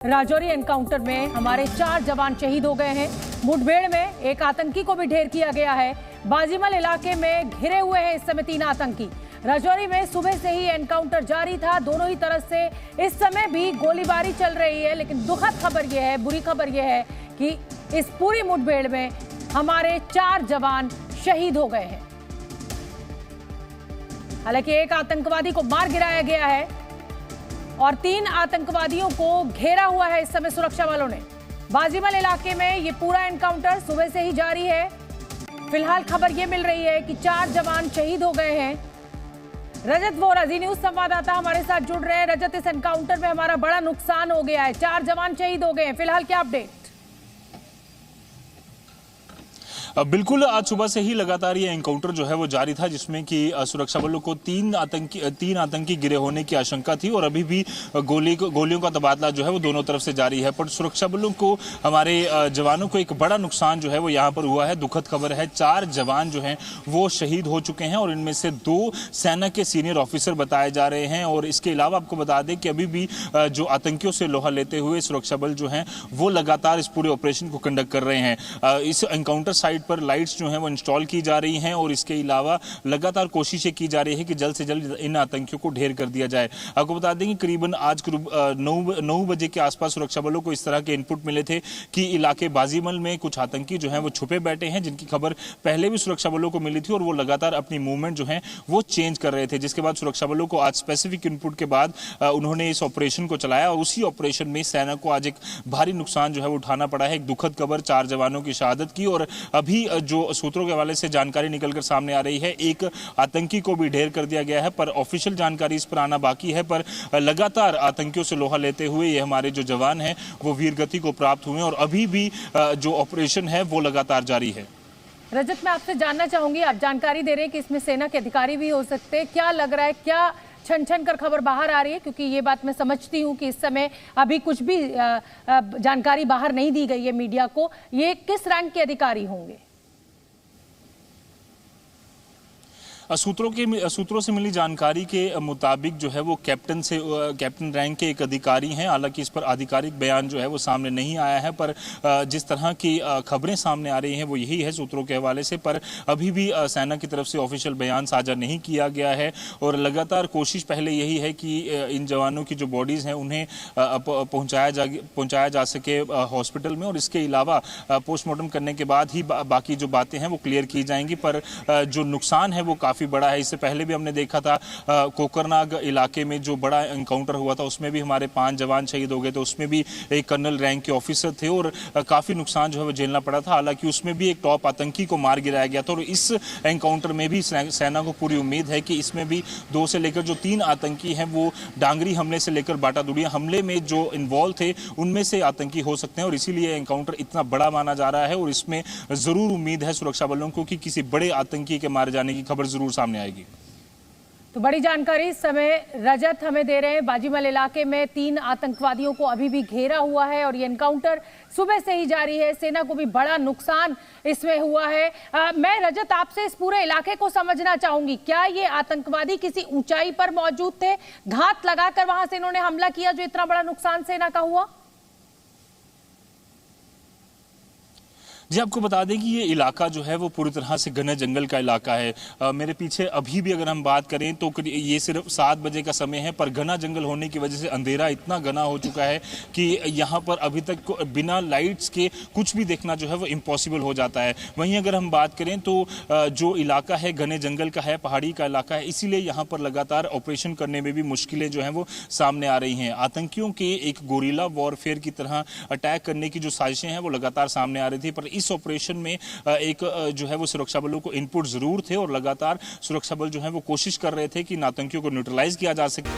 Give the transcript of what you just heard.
Rajouri encounter में हमारे 4 जवान शहीद हो गए हैं। मुठभेड़ में एक आतंकी को भी ढेर किया गया है। बाजीमल इलाके में घिरे हुए हैं इस समय 3 आतंकी। राजौरी में सुबह से ही एनकाउंटर जारी था, दोनों ही तरफ से इस समय भी गोलीबारी चल रही है। लेकिन दुखद खबर यह है, बुरी खबर यह है कि इस पूरी मुठभेड़ में हमारे 4 जवान शहीद हो गए हैं। हालांकि एक आतंकवादी को मार गिराया गया है और 3 आतंकवादियों को घेरा हुआ है इस समय सुरक्षा बलों ने। बाजीमल इलाके में ये पूरा एनकाउंटर सुबह से ही जारी है। फिलहाल खबर ये मिल रही है कि 4 जवान शहीद हो गए हैं। रजत वोरा जी न्यूज संवाददाता हमारे साथ जुड़ रहे हैं। रजत, इस एनकाउंटर में हमारा बड़ा नुकसान हो गया है, 4 जवान शहीद हो गए हैं, फिलहाल क्या अपडेट? बिल्कुल, आज सुबह से ही लगातार ये एनकाउंटर जो है वो जारी था, जिसमें कि सुरक्षा बलों को 3 आतंकी गिरे होने की आशंका थी और अभी भी गोलियों का तबादला जो है वो दोनों तरफ से जारी है। पर सुरक्षा बलों को, हमारे जवानों को एक बड़ा नुकसान जो है वो यहाँ पर हुआ है। दुखद खबर है, 4 जवान जो हैं वो शहीद हो चुके हैं और इनमें से 2 सेना के सीनियर ऑफिसर बताए जा रहे हैं। और इसके अलावा आपको बता दें कि अभी भी जो आतंकियों से लोहा लेते हुए सुरक्षा बल जो हैं वो लगातार इस पूरे ऑपरेशन को कंडक्ट कर रहे हैं। इस एनकाउंटर साइट पर लाइट्स जो हैं वो इंस्टॉल की जा रही हैं और इसके अलावा लगातार कोशिशें की जा रही है कि जल्द से जल्द इन आतंकियों को ढेर कर दिया जाए। आपको बता दें कि करीबन आज 9 बजे के आसपास सुरक्षा बलों को इस तरह के इनपुट मिले थे कि इलाके बाजीमल में कुछ आतंकी जो हैं वो छुपे बैठे हैं, जिनकी खबर पहले भी सुरक्षा बलों को मिली थी और वो लगातार अपनी मूवमेंट जो है वो चेंज कर रहे थे। जिसके बाद सुरक्षा बलों को आज स्पेसिफिक इनपुट के बाद उन्होंने इस ऑपरेशन को चलाया और उसी ऑपरेशन में सेना को आज एक भारी नुकसान जो है वो उठाना पड़ा है। एक दुखद खबर 4 जवानों की शहादत की और अभी जो सूत्रों के हवाले से जानकारी निकलकर सामने आ रही है, एक आतंकी को भी ढेर कर दिया गया है। पर ऑफिशियल जानकारी इस पर आना बाकी है। पर लगातार आतंकियों से लोहा लेते हुए ये हमारे जो जवान हैं वो वीरगति को प्राप्त हुए और अभी भी जो ऑपरेशन है वो लगातार जारी है। रजत, मैं आपसे जानना चाहूंगी, आप जानकारी दे रहे हैं कि इसमें सेना के अधिकारी भी हो सकते हैं, क्या लग रहा है, क्या छन छन कर खबर बाहर आ रही है? क्योंकि ये बात मैं समझती हूँ कि इस समय अभी कुछ भी जानकारी बाहर नहीं दी गई है मीडिया को। ये किस रैंक के अधिकारी होंगे? सूत्रों से मिली जानकारी के मुताबिक जो है वो कैप्टन रैंक के एक अधिकारी हैं। हालांकि इस पर आधिकारिक बयान जो है वो सामने नहीं आया है, पर जिस तरह की खबरें सामने आ रही हैं वो यही है सूत्रों के हवाले से। पर अभी भी सेना की तरफ से ऑफिशियल बयान साझा नहीं किया गया है और लगातार कोशिश पहले यही है कि इन जवानों की जो बॉडीज़ हैं उन्हें पहुँचाया जा सके हॉस्पिटल में और इसके अलावा पोस्टमार्टम करने के बाद ही बाकी जो बातें हैं वो क्लियर की जाएंगी। पर जो नुकसान है वो काफ़ी बड़ा है। इससे पहले भी हमने देखा था कोकरनाग इलाके में जो बड़ा एनकाउंटर हुआ था, उसमें भी हमारे 5 जवान शहीद हो गए थे। उसमें भी एक कर्नल रैंक के ऑफिसर थे और काफी नुकसान जो है वो झेलना पड़ा था। हालांकि उसमें भी एक टॉप आतंकी को मार गिराया गया था और इस एनकाउंटर में भी सेना को पूरी उम्मीद है कि इसमें भी 2 से लेकर जो 3 आतंकी हैं वो डांगरी हमले से लेकर बाटादुड़िया हमले में जो इन्वॉल्व थे उनमें से आतंकी हो सकते हैं और इसीलिए एनकाउंटर इतना बड़ा माना जा रहा है और इसमें जरूर उम्मीद है सुरक्षा बलों को कि किसी बड़े आतंकी के मारे जाने की खबर जरूर सामने आएगी। तो बड़ी जानकारी इस समय रजत हमें दे रहे हैं। बाजीमल इलाके में 3 आतंकवादियों को अभी भी घेरा हुआ है और ये एनकाउंटर सुबह से ही जारी है। सेना को भी बड़ा नुकसान इसमें हुआ है। मैं रजत आपसे इस पूरे इलाके को समझना चाहूंगी, क्या ये आतंकवादी किसी ऊंचाई पर मौजूद थे, घात लगाकर वहां से इन्होंने हमला किया जो इतना बड़ा नुकसान सेना का हुआ? जी, आपको बता दें कि ये इलाका जो है वो पूरी तरह से घने जंगल का इलाका है। मेरे पीछे अभी भी अगर हम बात करें तो ये सिर्फ 7 बजे का समय है, पर घना जंगल होने की वजह से अंधेरा इतना घना हो चुका है कि यहाँ पर अभी तक बिना लाइट्स के कुछ भी देखना जो है वो इम्पॉसिबल हो जाता है। वहीं अगर हम बात करें तो जो इलाका है घने जंगल का है, पहाड़ी का इलाका है, इसीलिए यहाँ पर लगातार ऑपरेशन करने में भी मुश्किलें जो हैं वो सामने आ रही हैं। आतंकियों के एक गोरिल्ला वॉरफेयर की तरह अटैक करने की जो साजिशें हैं वो लगातार सामने आ रही थी, पर इस ऑपरेशन में एक जो है वो सुरक्षा बलों को इनपुट जरूर थे और लगातार सुरक्षा बल जो है वो कोशिश कर रहे थे कि इन आतंकियों को न्यूट्रलाइज किया जा सके।